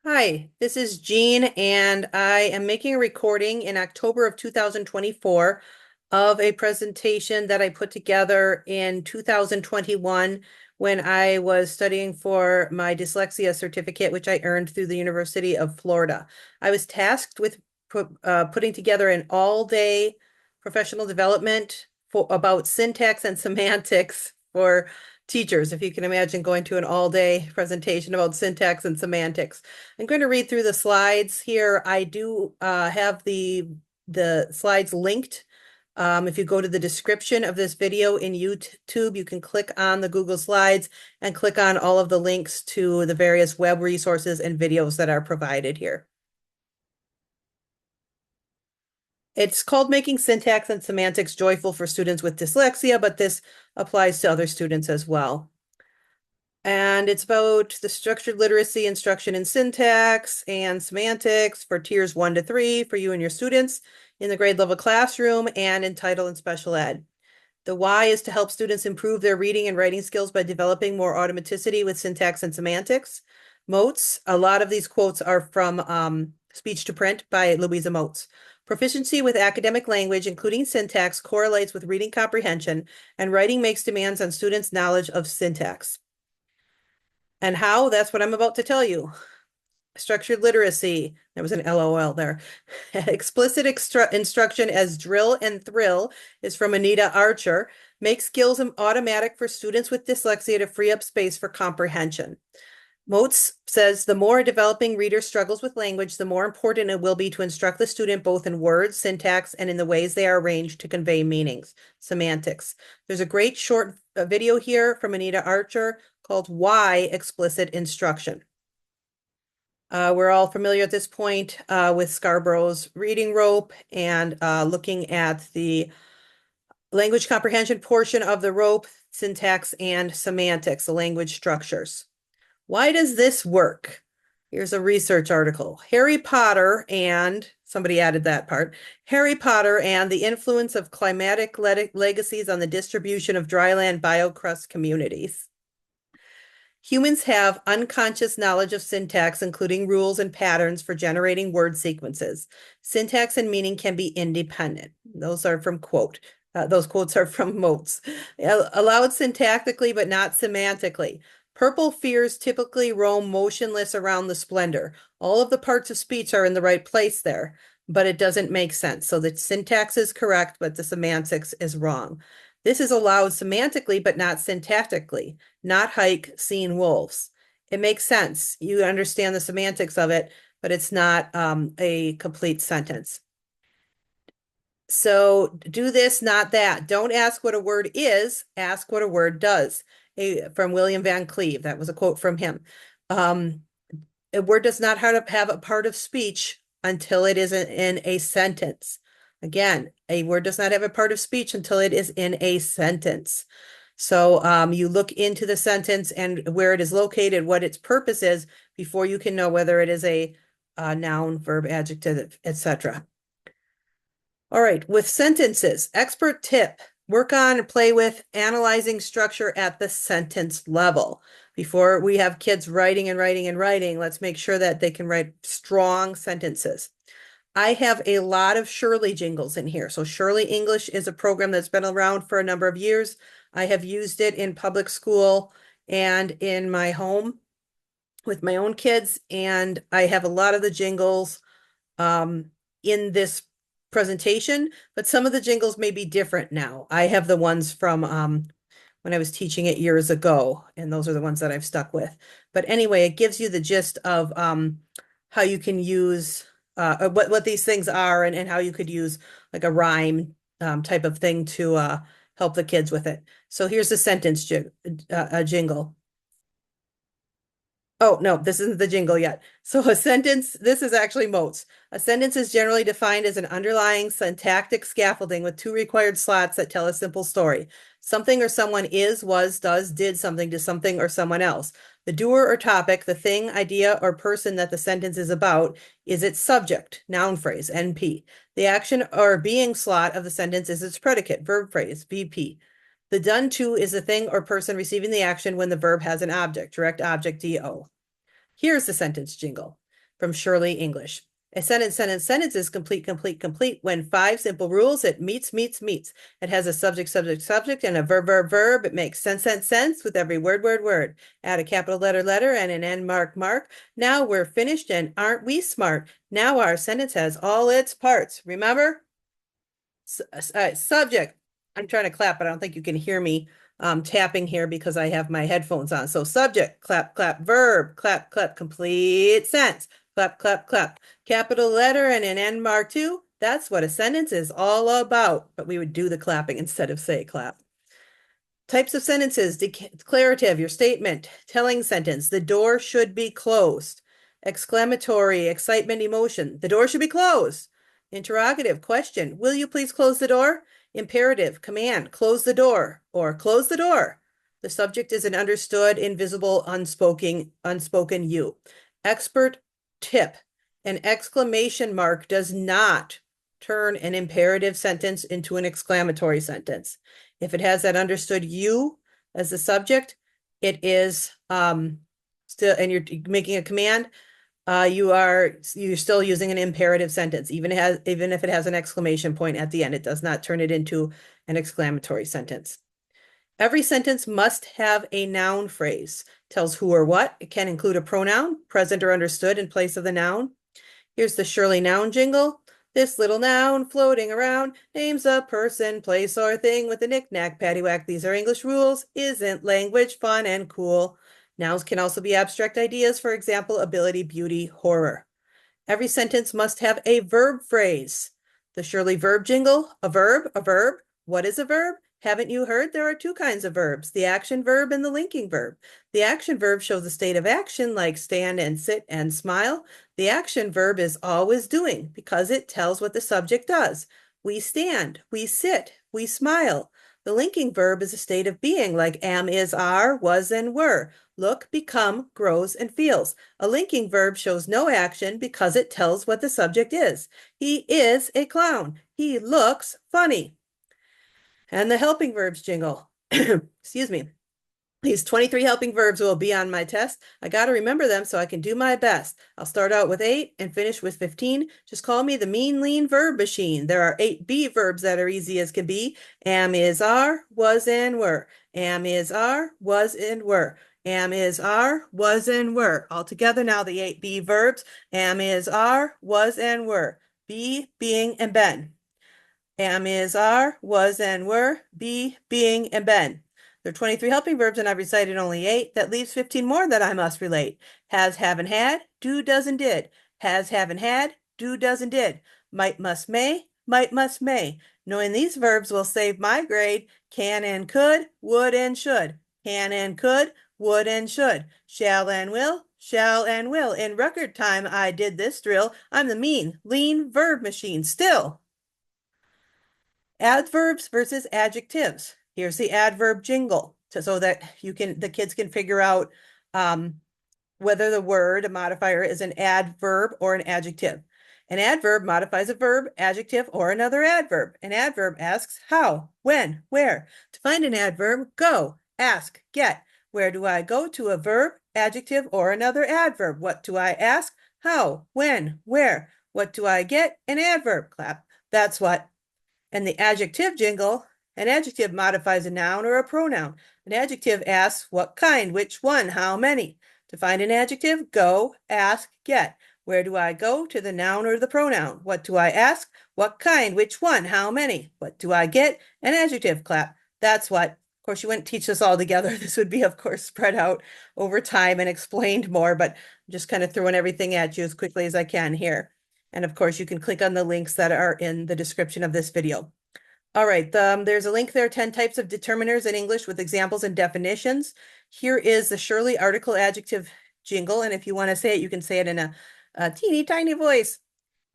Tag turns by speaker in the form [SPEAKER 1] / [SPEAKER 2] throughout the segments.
[SPEAKER 1] Hi, this is Jean, and I am making a recording in October of 2024 of a presentation that I put together in 2021 when I was studying for my dyslexia certificate, which I earned through the University of Florida. I was tasked with putting together an all-day professional development about syntax and semantics for teachers. If you can imagine going to an all-day presentation about syntax and semantics. I'm going to read through the slides here. I do have the slides linked. If you go to the description of this video in YouTube, you can click on the Google Slides and click on all of the links to the various web resources and videos that are provided here. It's called Making Syntax and Semantics Joyful for Students with Dyslexia, but this applies to other students as well. And it's about the structured literacy instruction in syntax and semantics for tiers 1 to 3 for you and your students in the grade level classroom and in title and special ed. The why is to help students improve their reading and writing skills by developing more automaticity with syntax and semantics. Moats, a lot of these quotes are from Speech to Print by Louisa Moats. Proficiency with academic language, including syntax, correlates with reading comprehension, and writing makes demands on students' knowledge of syntax. And how? That's what I'm about to tell you. Structured literacy. There was an LOL there. Explicit instruction as drill and thrill is from Anita Archer. Make skills automatic for students with dyslexia to free up space for comprehension. Moats says the more a developing reader struggles with language, the more important it will be to instruct the student both in words, syntax, and in the ways they are arranged to convey meanings, semantics. There's a great short video here from Anita Archer called Why Explicit Instruction. We're all familiar at this point with Scarborough's reading rope and looking at the language comprehension portion of the rope, syntax and semantics, the language structures. Why does this work? Here's a research article. Harry Potter and, somebody added that part, Harry Potter and the influence of climatic legacies on the distribution of dryland biocrust communities. Humans have unconscious knowledge of syntax, including rules and patterns for generating word sequences. Syntax and meaning can be independent. Those are from quote. Those quotes are from Moats. Allowed syntactically, but not semantically. Purple fears typically roam motionless around the splendor. All of the parts of speech are in the right place there, but it doesn't make sense. So the syntax is correct, but the semantics is wrong. This is allowed semantically, but not syntactically. Not hike, seen wolves. It makes sense. You understand the semantics of it, but it's not a complete sentence. So do this, not that. Don't ask what a word is, ask what a word does. From William Van Cleve. That was a quote from him. A word does not have a part of speech until it is in a sentence. Again, a word does not have a part of speech until it is in a sentence. So you look into the sentence and where it is located, what its purpose is, before you can know whether it is a noun, verb, adjective, etc. All right, with sentences, expert tip, work on and play with analyzing structure at the sentence level. Before we have kids writing and writing and writing, let's make sure that they can write strong sentences. I have a lot of Shirley jingles in here. So Shirley English is a program that's been around for a number of years. I have used it in public school and in my home with my own kids, and I have a lot of the jingles in this presentation, but some of the jingles may be different now. I have the ones from when I was teaching it years ago, and those are the ones that I've stuck with. But anyway, it gives you the gist of how you can use what these things are and how you could use like a rhyme type of thing to help the kids with it. So here's the sentence jingle. Oh, no, this isn't the jingle yet. So a sentence, this is actually Moats. A sentence is generally defined as an underlying syntactic scaffolding with two required slots that tell a simple story. Something or someone is, was, does, did something to something or someone else. The doer or topic, the thing, idea, or person that the sentence is about is its subject, noun phrase, NP. The action or being slot of the sentence is its predicate, verb phrase, VP. The done to is the thing or person receiving the action when the verb has an object, direct object, DO. Here's the sentence jingle. from Shirley English. A sentence is complete when 5 simple rules. It meets. It has a subject, and a verb. It makes sense with every word. Add a capital letter, and an end mark. Now we're finished, and aren't we smart? Now our sentence has all its parts. Remember? Subject. I'm trying to clap, but I don't think you can hear me tapping here because I have my headphones on. So subject, clap, verb, clap, complete sentence, clap, capital letter and an end mark too. That's what a sentence is all about, but we would do the clapping instead of say clap. Types of sentences: declarative, your statement; telling sentence, the door should be closed; exclamatory, excitement, emotion, the door should be closed; interrogative, question, will you please close the door; imperative, command, close the door or close the door; the subject is an understood, invisible, unspoken you. Expert tip: an exclamation mark does not turn an imperative sentence into an exclamatory sentence. If it has that understood you as the subject, it is still, and you're making a command, you're still using an imperative sentence, even if it has an exclamation point at the end. It does not turn it into an exclamatory sentence. Every sentence must have a noun phrase. Tells who or what. It can include a pronoun, present or understood, in place of the noun. Here's the Shirley noun jingle. This little noun floating around names a person, place, or thing with a knick-knack, paddywhack. These are English rules. Isn't language fun and cool? Nouns can also be abstract ideas, for example, ability, beauty, horror. Every sentence must have a verb phrase. The Shirley verb jingle, a verb. What is a verb? Haven't you heard? There are 2 kinds of verbs, the action verb and the linking verb. The action verb shows a state of action like stand and sit and smile. The action verb is always doing because it tells what the subject does. We stand, we sit, we smile. The linking verb is a state of being like am, is, are, was, and were. Look, become, grows, and feels. A linking verb shows no action because it tells what the subject is. He is a clown. He looks funny. And the helping verbs jingle. Excuse me. These 23 helping verbs will be on my test. I got to remember them so I can do my best. I'll start out with 8 and finish with 15. Just call me the mean, lean verb machine. There are 8 be verbs that are easy as can be. Am, is, are, was, and were. Am, is, are, was, and were. Am, is, are, was, and were. All together now, the 8 be verbs. Am, is, are, was, and were. Be, being, and been. Am, is, are, was, and were. Be, being, and been. There are 23 helping verbs, and I've recited only 8. That leaves 15 more that I must relate. Has, haven't, had, do, does, and did. Has, haven't, had, do, does, and did. Might, must, may, might, must, may. Knowing these verbs will save my grade. Can and could, would and should. Can and could, would and should. Shall and will, shall and will. In record time, I did this drill. I'm the mean, lean verb machine still. Adverbs versus adjectives. Here's the adverb jingle so that the kids can figure out whether the word, a modifier, is an adverb or an adjective. An adverb modifies a verb, adjective, or another adverb. An adverb asks how, when, where. To find an adverb, go, ask, get. Where do I go to a verb, adjective, or another adverb? What do I ask? How, when, where. What do I get? An adverb. Clap. That's what. And the adjective jingle, an adjective modifies a noun or a pronoun. An adjective asks what kind, which one, how many. To find an adjective, go, ask, get. Where do I go? To the noun or the pronoun. What do I ask? What kind, which one, how many. What do I get? An adjective. Clap. That's what. Of course, you wouldn't teach this all together. This would be, of course, spread out over time and explained more, but I'm just kind of throwing everything at you as quickly as I can here. And of course, you can click on the links that are in the description of this video. All right, there's a link there, 10 types of determiners in English with examples and definitions. Here is the Shirley article adjective jingle, and if you want to say it, you can say it in a teeny tiny voice.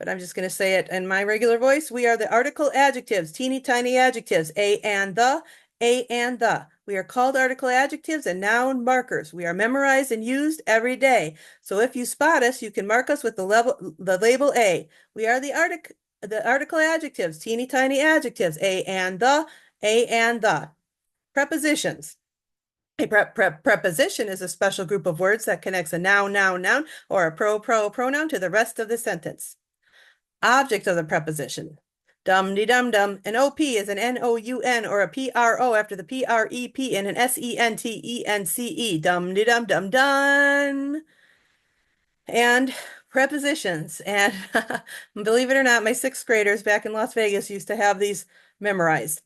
[SPEAKER 1] But I'm just going to say it in my regular voice. We are the article adjectives, teeny tiny adjectives, a and the, a and the. We are called article adjectives and noun markers. We are memorized and used every day. So if you spot us, you can mark us with the label A. We are the article adjectives, teeny tiny adjectives, a and the, a and the. Prepositions. A preposition is a special group of words that connects a noun, or a pronoun to the rest of the sentence. Object of the preposition. Dum-de-dum-dum. An OP is an NOUN or a PRO after the PREP and an SENTENCE. Dum-de-dum-dum-dun. And prepositions. And believe it or not, my sixth graders back in Las Vegas used to have these memorized.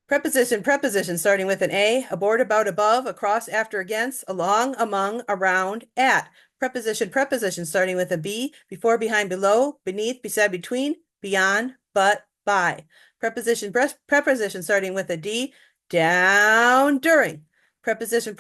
[SPEAKER 1] Preposition, starting with an A, aboard, about, above, across, after, against, along, among, around, at. Preposition, starting with a B, before, behind, below, beneath, beside, between, beyond, but, by. Preposition, starting with a D, down, during. Preposition,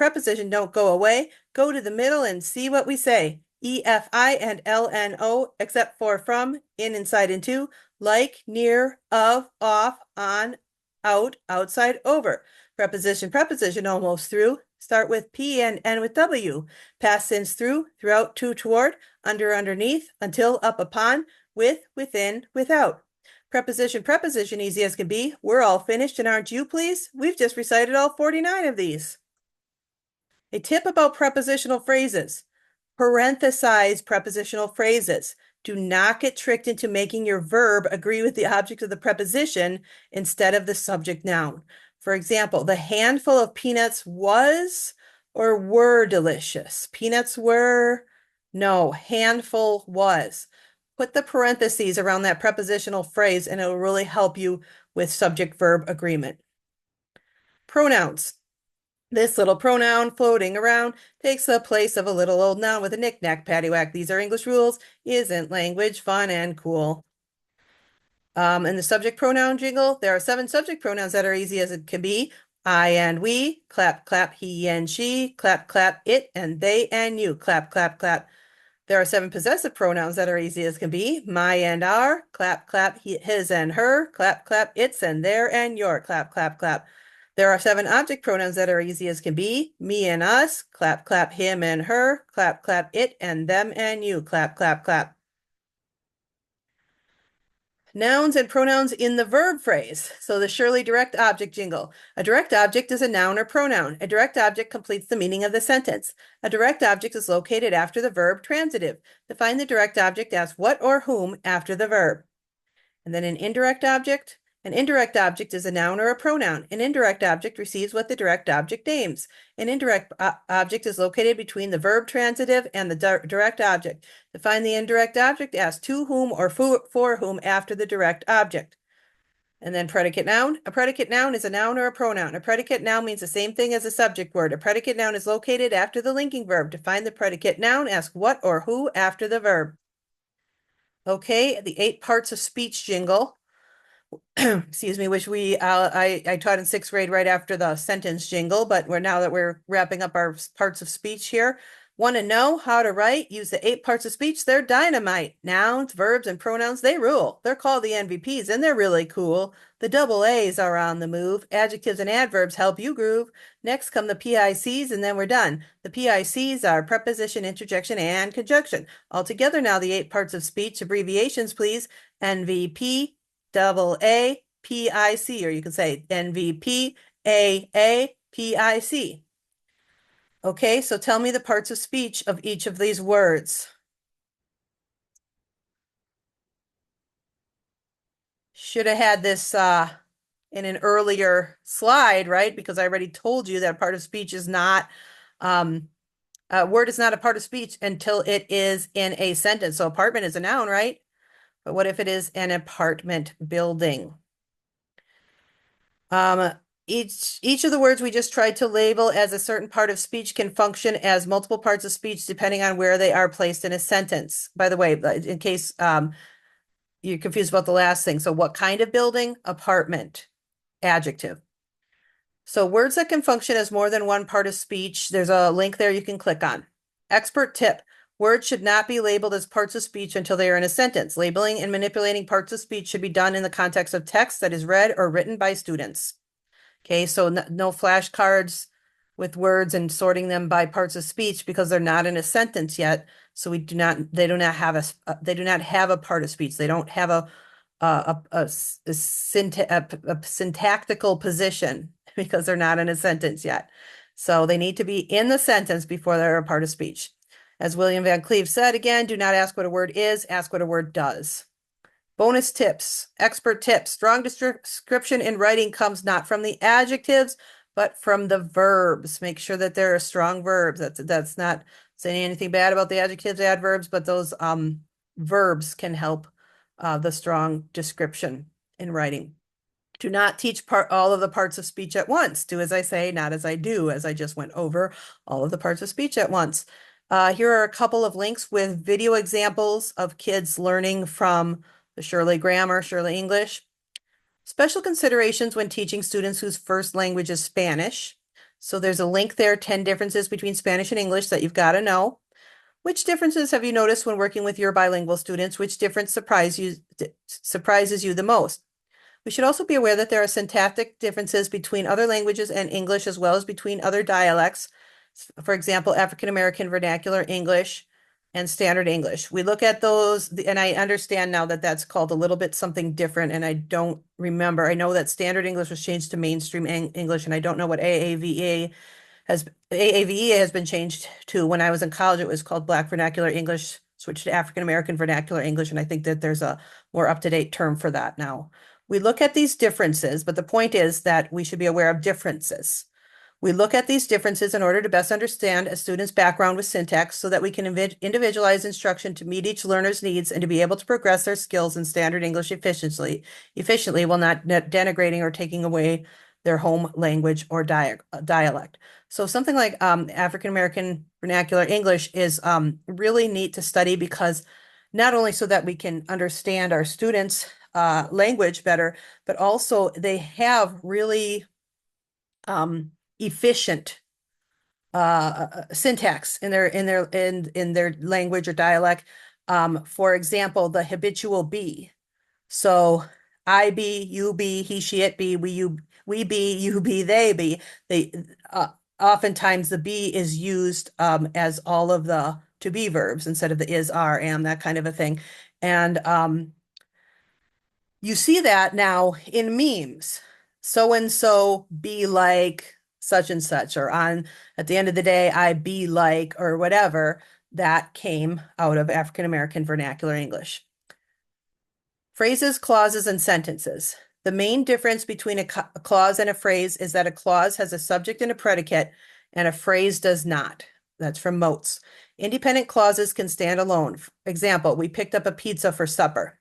[SPEAKER 1] don't go away, go to the middle and see what we say. EFI and LNO, except for from, in, inside, into, like, near, of, off, on, out, outside, over. Preposition, almost through. Start with P and end with W. Past tense through, throughout, to, toward, under, underneath, until, up, upon, with, within, without. Preposition, easy as can be. We're all finished, and aren't you, please? We've just recited all 49 of these. A tip about prepositional phrases. Parenthesize prepositional phrases. Do not get tricked into making your verb agree with the object of the preposition instead of the subject noun. For example, the handful of peanuts was or were delicious. Peanuts were, no, handful was. Put the parentheses around that prepositional phrase and it will really help you with subject-verb agreement. Pronouns. This little pronoun floating around takes the place of a little old noun with a knick-knack paddywhack. These are English rules. Isn't language fun and cool? In the subject pronoun jingle, there are 7 subject pronouns that are easy as it can be. I and we, clap, clap, he and she, clap, clap, it and they and you, clap, clap, clap. There are 7 possessive pronouns that are easy as can be. My and our, clap, clap, his and her, clap, clap, its and their and your, clap, clap, clap. There are 7 object pronouns that are easy as can be. Me and us, clap, clap, him and her, clap, clap, it and them and you, clap, clap, clap. Nouns and pronouns in the verb phrase. So the Shirley direct object jingle. A direct object is a noun or pronoun. A direct object completes the meaning of the sentence. A direct object is located after the verb transitive. Define the direct object as what or whom after the verb. And then an indirect object. An indirect object is a noun or a pronoun. An indirect object receives what the direct object names. An indirect object is located between the verb transitive and the direct object. Define the indirect object as to whom or for whom after the direct object. And then predicate noun. A predicate noun is a noun or a pronoun. A predicate noun means the same thing as a subject word. A predicate noun is located after the linking verb. Define the predicate noun, ask what or who after the verb. Okay, the 8 parts of speech jingle. Excuse me, which I taught in 6th grade right after the sentence jingle, but now that we're wrapping up our parts of speech here. Want to know how to write? Use the 8 parts of speech. They're dynamite. Nouns, verbs, and pronouns, they rule. They're called the MVPs, and they're really cool. The double A's are on the move. Adjectives and adverbs help you groove. Next come the PICs, and then we're done. The PICs are preposition, interjection, and conjunction. Altogether now, the 8 parts of speech. Abbreviations, please. NVP, double A, PIC, or you can say NVP, AA, PIC. Okay, so tell me the parts of speech of each of these words. Should have had this in an earlier slide, right? Because I already told you that part of speech is not, a word is not a part of speech until it is in a sentence. So apartment is a noun, right? But what if it is an apartment building? Each of the words we just tried to label as a certain part of speech can function as multiple parts of speech depending on where they are placed in a sentence. By the way, in case you're confused about the last thing. So what kind of building? Apartment. Adjective. So words that can function as more than one part of speech, there's a link there you can click on. Expert tip. Words should not be labeled as parts of speech until they are in a sentence. Labeling and manipulating parts of speech should be done in the context of text that is read or written by students. Okay, so no flashcards with words and sorting them by parts of speech because they're not in a sentence yet. So they do not have a part of speech. They don't have a syntactical position because they're not in a sentence yet. So they need to be in the sentence before they're a part of speech. As William Van Cleve said, again, do not ask what a word is, ask what a word does. Bonus tips, expert tips. Strong description in writing comes not from the adjectives, but from the verbs. Make sure that there are strong verbs. That's not saying anything bad about the adjectives, adverbs, but those verbs can help the strong description in writing. Do not teach all of the parts of speech at once. Do as I say, not as I do, as I just went over all of the parts of speech at once. Here are a couple of links with video examples of kids learning from the Shirley Grammar, Shirley English. Special considerations when teaching students whose first language is Spanish. So there's a link there, 10 differences between Spanish and English that you've got to know. Which differences have you noticed when working with your bilingual students? Which difference surprises you the most? We should also be aware that there are syntactic differences between other languages and English, as well as between other dialects. For example, African American Vernacular English and Standard English. We look at those, and I understand now that that's called a little bit something different, and I don't remember. I know that Standard English was changed to Mainstream English, and I don't know what AAVE has been changed to. When I was in college, it was called Black Vernacular English, switched to African American Vernacular English, and I think that there's a more up-to-date term for that now. We look at these differences, but the point is that we should be aware of differences. We look at these differences in order to best understand a student's background with syntax so that we can individualize instruction to meet each learner's needs and to be able to progress their skills in standard English efficiently while not denigrating or taking away their home language or dialect. So something like African American Vernacular English is really neat to study, because not only so that we can understand our students' language better, but also they have really efficient syntax in their language or dialect. For example, the habitual be. So I be, you be, he, she, it be, we be, you be, they be. They oftentimes the be is used as all of the to be verbs instead of the is, are, am, that kind of a thing. And you see that now in memes. So and so be like such and such, or on at the end of the day, I be like, or whatever. That came out of African American Vernacular English. Phrases, clauses, and sentences. The main difference between a clause and a phrase is that a clause has a subject and a predicate, and a phrase does not. That's from Moats. Independent clauses can stand alone. For example, we picked up a pizza for supper.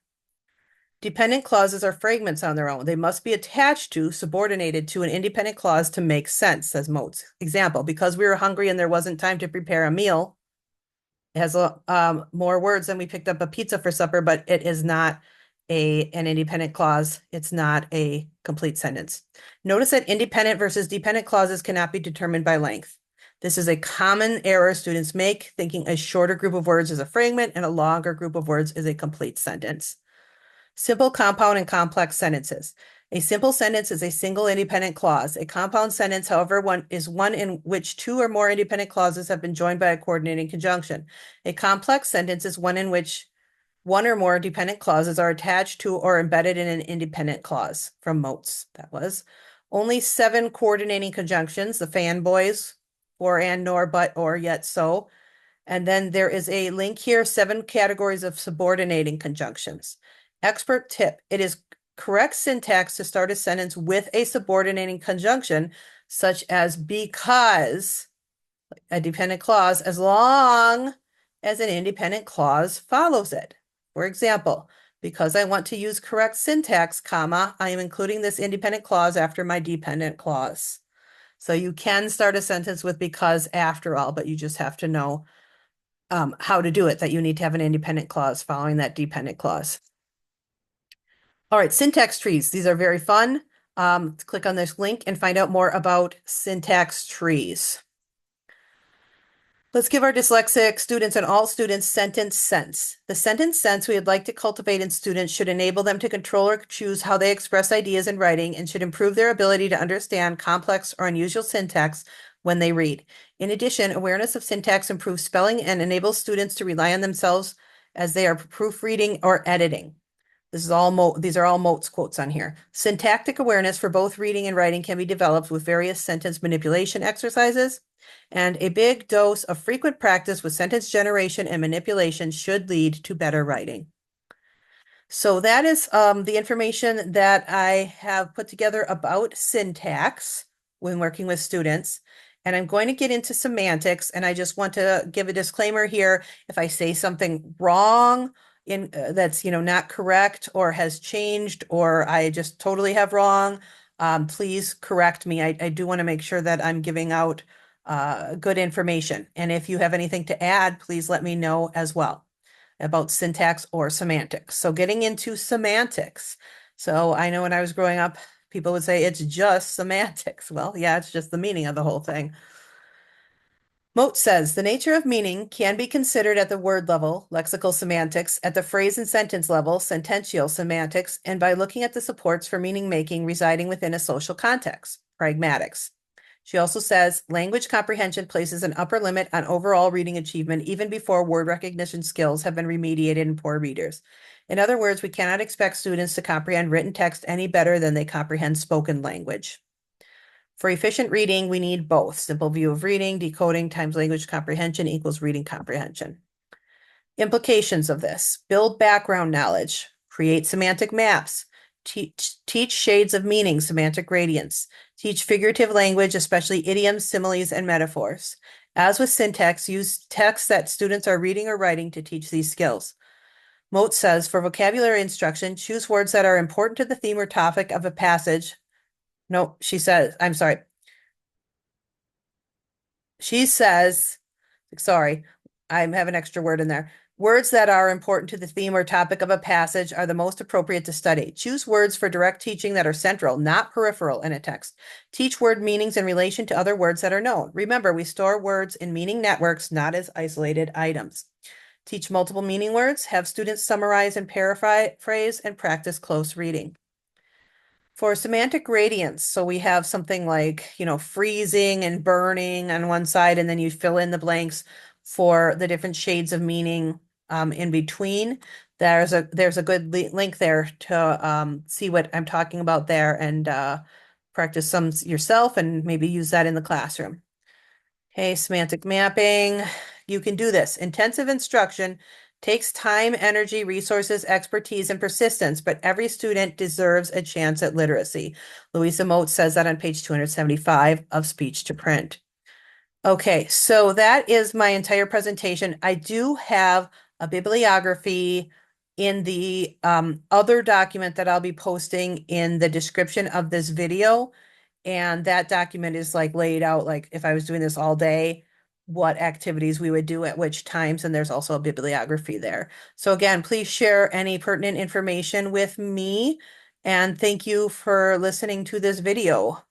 [SPEAKER 1] Dependent clauses are fragments on their own. They must be attached to, subordinated to an independent clause to make sense, says Moats. Example, because we were hungry and there wasn't time to prepare a meal. It has more words than we picked up a pizza for supper, but it is not an independent clause. It's not a complete sentence. Notice that independent versus dependent clauses cannot be determined by length. This is a common error students make, thinking a shorter group of words is a fragment and a longer group of words is a complete sentence. Simple, compound, and complex sentences. A simple sentence is a single independent clause. A compound sentence, however, is one in which two or more independent clauses have been joined by a coordinating conjunction. A complex sentence is one in which one or more dependent clauses are attached to or embedded in an independent clause. From Moats, that was. Only 7 coordinating conjunctions, the fanboys, or, and, nor, but, or, yet, so. And then there is a link here, 7 categories of subordinating conjunctions. Expert tip, it is correct syntax to start a sentence with a subordinating conjunction, such as because, a dependent clause, as long as an independent clause follows it. For example, because I want to use correct syntax, comma, I am including this independent clause after my dependent clause. So you can start a sentence with because after all, but you just have to know how to do it, that you need to have an independent clause following that dependent clause. All right, syntax trees. These are very fun. Click on this link and find out more about syntax trees. Let's give our dyslexic students and all students sentence sense. The sentence sense we would like to cultivate in students should enable them to control or choose how they express ideas in writing and should improve their ability to understand complex or unusual syntax when they read. In addition, awareness of syntax improves spelling and enables students to rely on themselves as they are proofreading or editing. These are all Moats quotes on here. Syntactic awareness for both reading and writing can be developed with various sentence manipulation exercises, and a big dose of frequent practice with sentence generation and manipulation should lead to better writing. So that is the information that I have put together about syntax when working with students. And I'm going to get into semantics, and I just want to give a disclaimer here. If I say something wrong in that's, not correct or has changed, or I just totally have wrong, please correct me. I do want to make sure that I'm giving out good information. And if you have anything to add, please let me know as well about syntax or semantics. So getting into semantics. So I know when I was growing up, people would say it's just semantics. Well, yeah, it's just the meaning of the whole thing. Moat says the nature of meaning can be considered at the word level, lexical semantics, at the phrase and sentence level, sentential semantics, and by looking at the supports for meaning making residing within a social context, pragmatics. She also says language comprehension places an upper limit on overall reading achievement even before word recognition skills have been remediated in poor readers. In other words, we cannot expect students to comprehend written text any better than they comprehend spoken language. For efficient reading, we need both. Simple view of reading, decoding times language comprehension equals reading comprehension. Implications of this: build background knowledge, create semantic maps, teach shades of meaning, semantic gradients, teach figurative language, especially idioms, similes, and metaphors. As with syntax, use text that students are reading or writing to teach these skills. Moat says, for vocabulary instruction, choose words that are important to the theme or topic of a passage. No, she says, I'm sorry. She says, sorry, I have an extra word in there. Words that are important to the theme or topic of a passage are the most appropriate to study. Choose words for direct teaching that are central, not peripheral in a text. Teach word meanings in relation to other words that are known. Remember, we store words in meaning networks, not as isolated items. Teach multiple meaning words. Have students summarize and paraphrase and practice close reading. For semantic gradients, so we have something like, freezing and burning on one side, and then you fill in the blanks for the different shades of meaning in between. There's a good link there to see what I'm talking about there and practice some yourself and maybe use that in the classroom. Okay, semantic mapping. You can do this. Intensive instruction takes time, energy, resources, expertise, and persistence, but every student deserves a chance at literacy. Louisa Moat says that on page 275 of Speech to Print. Okay, so that is my entire presentation. I do have a bibliography in the other document that I'll be posting in the description of this video. And that document is like laid out, like if I was doing this all day, what activities we would do at which times. And there's also a bibliography there. So again, please share any pertinent information with me. And thank you for listening to this video.